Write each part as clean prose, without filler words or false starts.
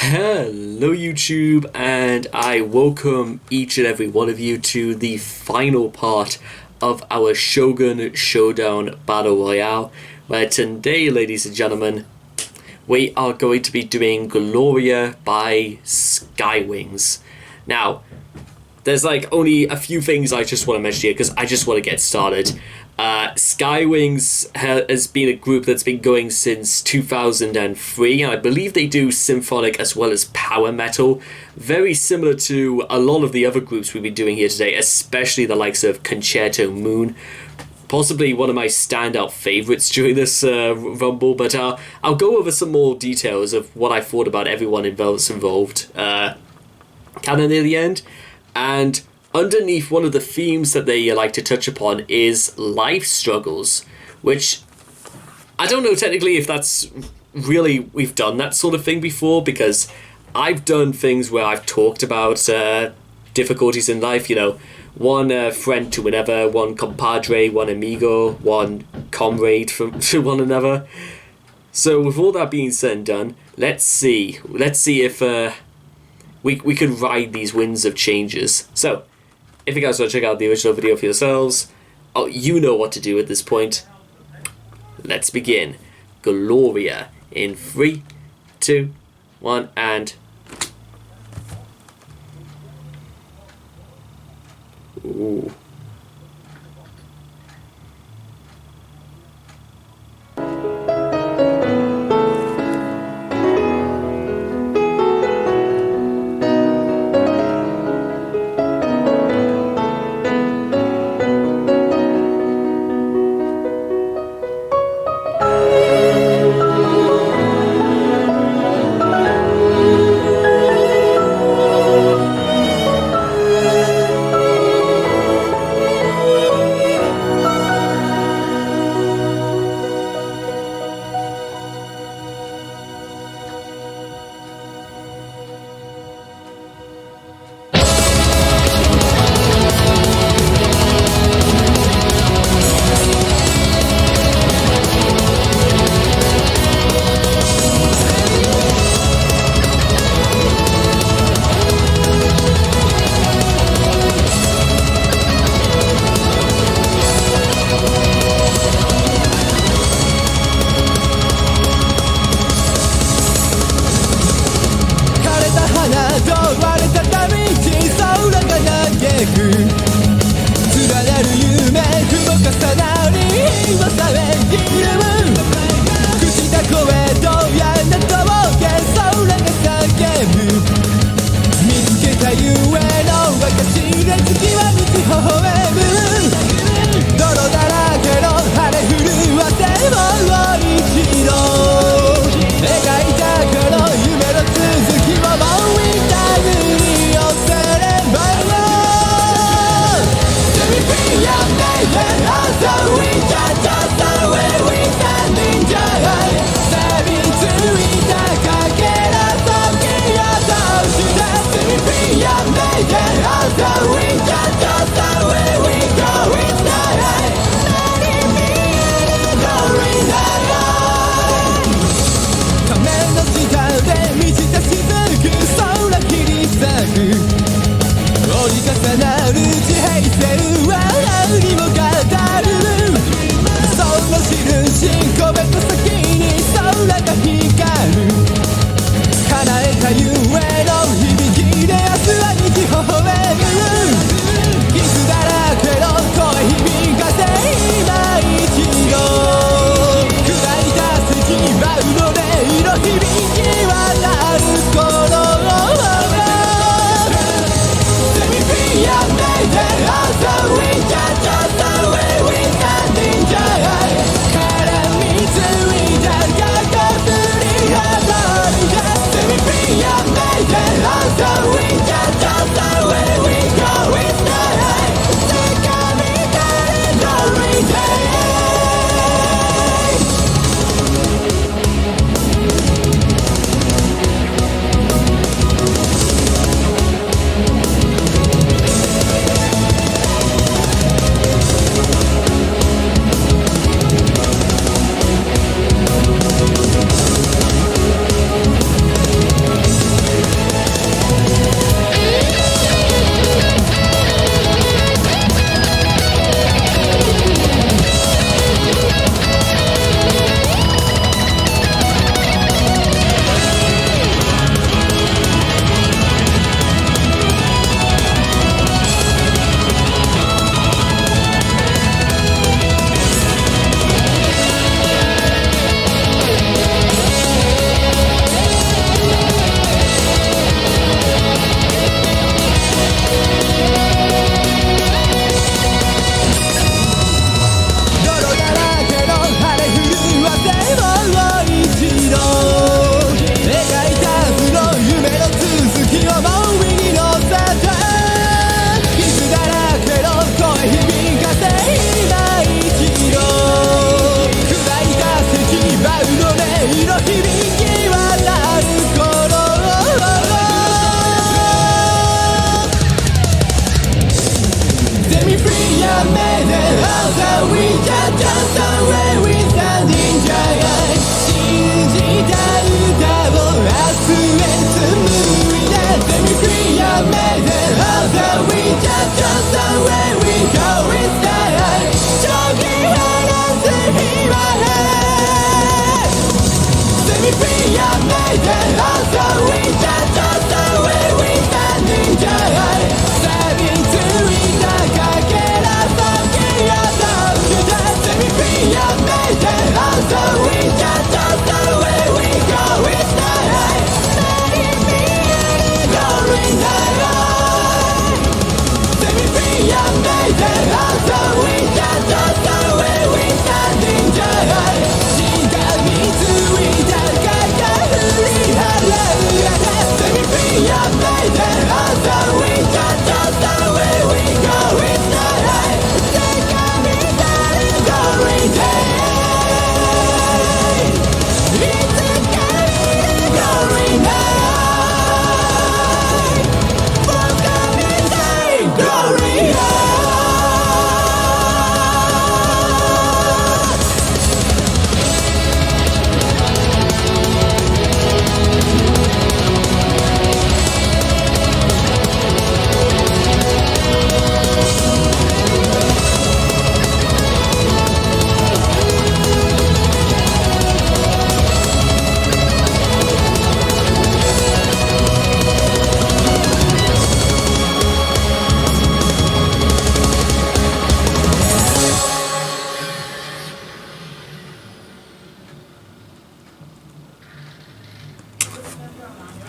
Hello YouTube, and I welcome each and every one of you to the final part of our Shogun Showdown Battle Royale, where today, ladies and gentlemen, we are going to be doing Gloria by Skywings. Now, there's only a few things I just want to mention here because I just want to get started. Skywings has been a group that's been going since 2003, and I believe they do symphonic as well as power metal, very similar to a lot of the other groups we've been doing here today, especially the likes of Concerto Moon, possibly one of my standout favorites during this rumble. But I'll go over some more details of what I thought about everyone involved kind of near the end. And underneath, one of the themes that they like to touch upon is life struggles, which I don't know technically if that's really, we've done that sort of thing before, because I've done things where I've talked about difficulties in life, you know, one friend to another, one compadre, one amigo, one comrade to one another. So with all that being said and done, let's see if we could ride these winds of changes. So if you guys want to check out the original video for yourselves, you know what to do at this point. Let's begin. Gloria in 3, 2, 1, and... Ooh. 「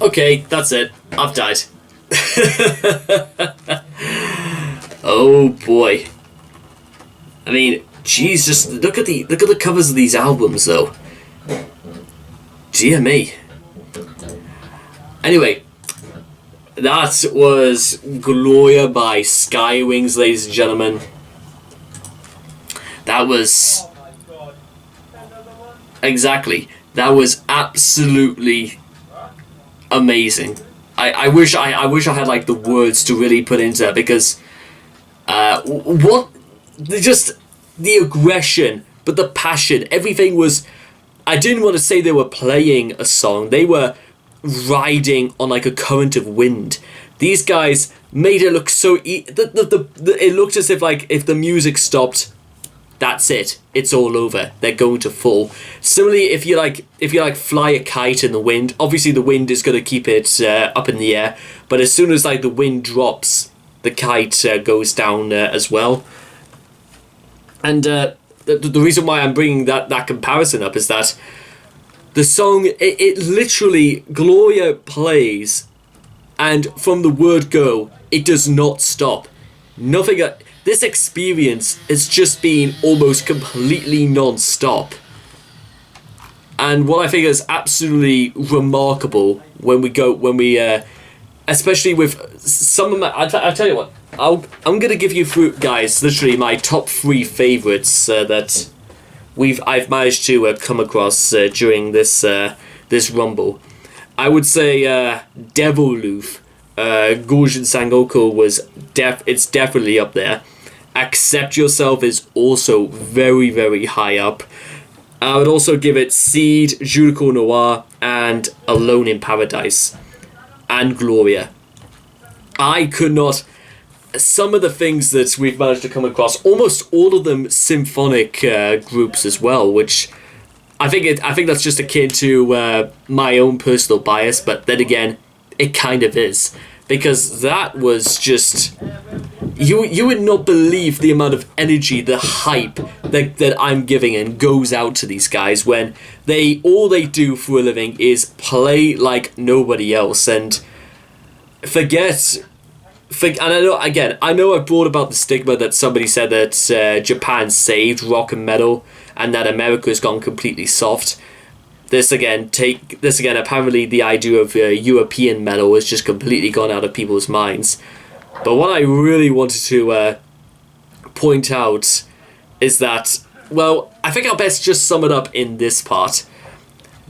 Okay, that's it. I've died. Oh boy. I mean, jeez, just look at the covers of these albums, though. Dear me. Anyway, that was Gloria by Skywings, ladies and gentlemen. That was exactly. That was absolutely amazing. I wish I had like the words to really put into that, because just the aggression, but the passion, everything was. I didn't want to say they were playing a song. They were riding on like a current of wind. These guys made it look so. It looked as if like if the music stopped, that's it. It's all over. They're going to fall. Similarly, if you fly a kite in the wind, obviously the wind is going to keep it up in the air. But as soon as like the wind drops, the kite goes down as well. And the reason why I'm bringing that comparison up is that the song, it literally, Gloria plays, and from the word go, it does not stop. Nothing. This experience has just been almost completely non-stop. And what I think is absolutely remarkable especially with some of my, I'll tell you what, I'm gonna give you guys literally my top 3 favorites that I've managed to come across during this rumble. I would say Devil Loof, Gujin Sangoko it's definitely up there. Accept Yourself is also very, very high up. I would also give it Seed, Judico Noir, and Alone in Paradise, and Gloria. I could not. Some of the things that we've managed to come across, almost all of them symphonic groups as well, which I think that's just akin to my own personal bias, but then again, it kind of is, because that was just. You would not believe the amount of energy, the hype that I'm giving and goes out to these guys when all they do for a living is play like nobody else and forget. And I know I brought about the stigma that somebody said that Japan saved rock and metal and that America's gone completely soft. This again, apparently the idea of European metal has just completely gone out of people's minds. But what I really wanted to point out is that, well, I think I'll best just sum it up in this part.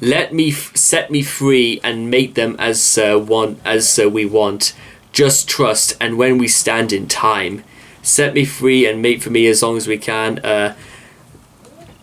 Set me free and make them as we want. Just trust, and when we stand in time, set me free and mate for me as long as we can.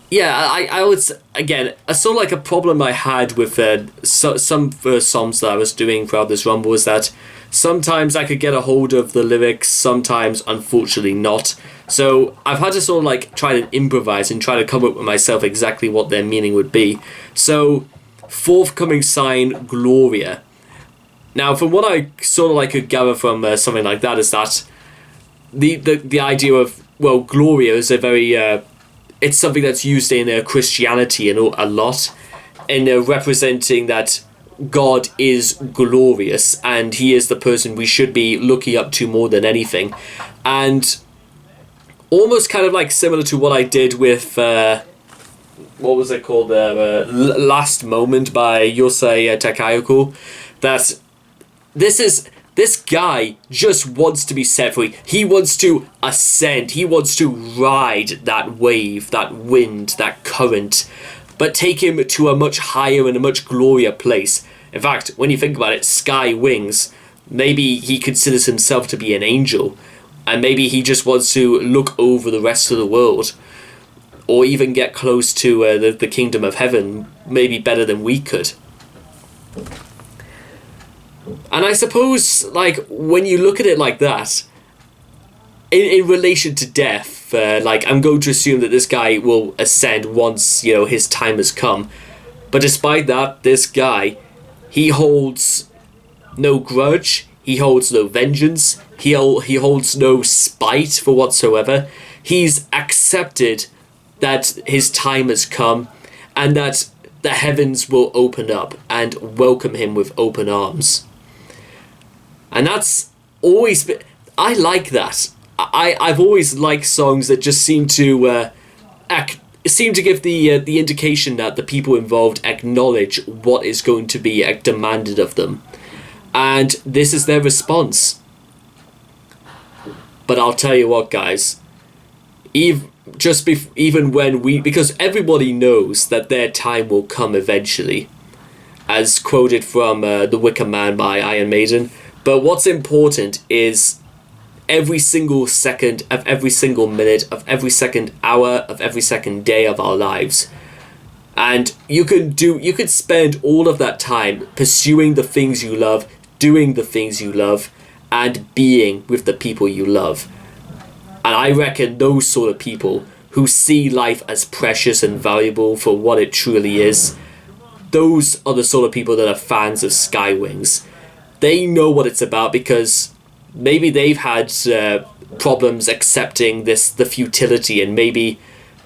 Yeah, I would, again, sort of like a problem I had with some songs that I was doing throughout this rumble was that sometimes I could get a hold of the lyrics, sometimes unfortunately not. So I've had to sort of like try to improvise and try to come up with myself exactly what their meaning would be. So, forthcoming sign, Gloria. Now, from what I sort of like could gather from something like that is that the idea of, well, Gloria is a very... it's something that's used in Christianity and a lot, in representing that God is glorious and he is the person we should be looking up to more than anything. And almost kind of like similar to what I did with, what was it called, Last Moment by Yosei Takayoko, that this guy just wants to be set free. He wants to ascend. He wants to ride that wave, that wind, that current, but take him to a much higher and a much glorious place. In fact, when you think about it, sky wings, maybe he considers himself to be an angel, and maybe he just wants to look over the rest of the world, or even get close to the kingdom of heaven, maybe better than we could. And I suppose, like, when you look at it like that, in relation to death, like, I'm going to assume that this guy will ascend once, you know, his time has come. But despite that, this guy, he holds no grudge, he holds no vengeance, he holds no spite for whatsoever. He's accepted that his time has come, and that the heavens will open up and welcome him with open arms. And that's always been... I like that. I've always liked songs that just seem to give the indication that the people involved acknowledge what is going to be demanded of them. And this is their response. But I'll tell you what, guys. Even when we... Because everybody knows that their time will come eventually. As quoted from The Wicker Man by Iron Maiden. But what's important is every single second of every single minute of every second hour of every second day of our lives. And you could spend all of that time pursuing the things you love, doing the things you love, and being with the people you love. And I reckon those sort of people who see life as precious and valuable for what it truly is, those are the sort of people that are fans of Skywings. They know what it's about because maybe they've had problems accepting the futility and maybe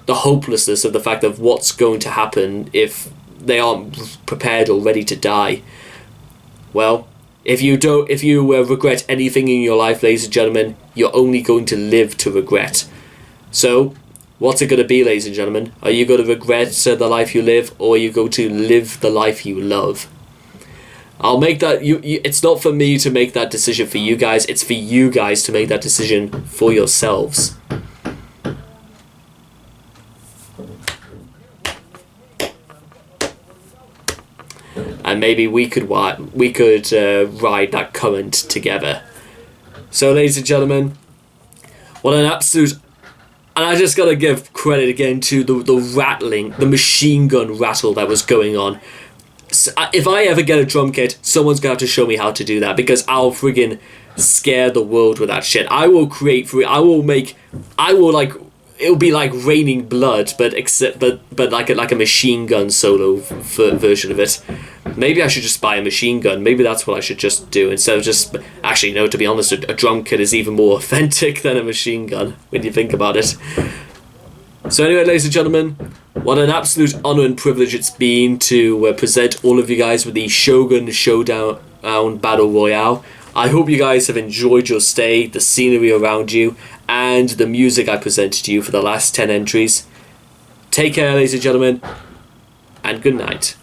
the hopelessness of the fact of what's going to happen if they aren't prepared or ready to die. Well, if you regret anything in your life, ladies and gentlemen, you're only going to live to regret. So, what's it going to be, ladies and gentlemen? Are you going to regret the life you live, or are you going to live the life you love? I'll make that... It's not for me to make that decision for you guys. It's for you guys to make that decision for yourselves. And maybe we could ride that current together. So, ladies and gentlemen, what an absolute... And I just gotta give credit again to the rattling, the machine gun rattle that was going on. If I ever get a drum kit, someone's gonna have to show me how to do that, because I'll friggin' scare the world with that shit. It'll be like raining blood, but like a machine gun solo version of it. Maybe I should just buy a machine gun. Maybe that's what I should just do instead of just... Actually, no, to be honest, a drum kit is even more authentic than a machine gun when you think about it. So anyway, ladies and gentlemen, what an absolute honour and privilege it's been to present all of you guys with the Shogun Showdown Battle Royale. I hope you guys have enjoyed your stay, the scenery around you, and the music I presented to you for the last 10 entries. Take care, ladies and gentlemen, and good night.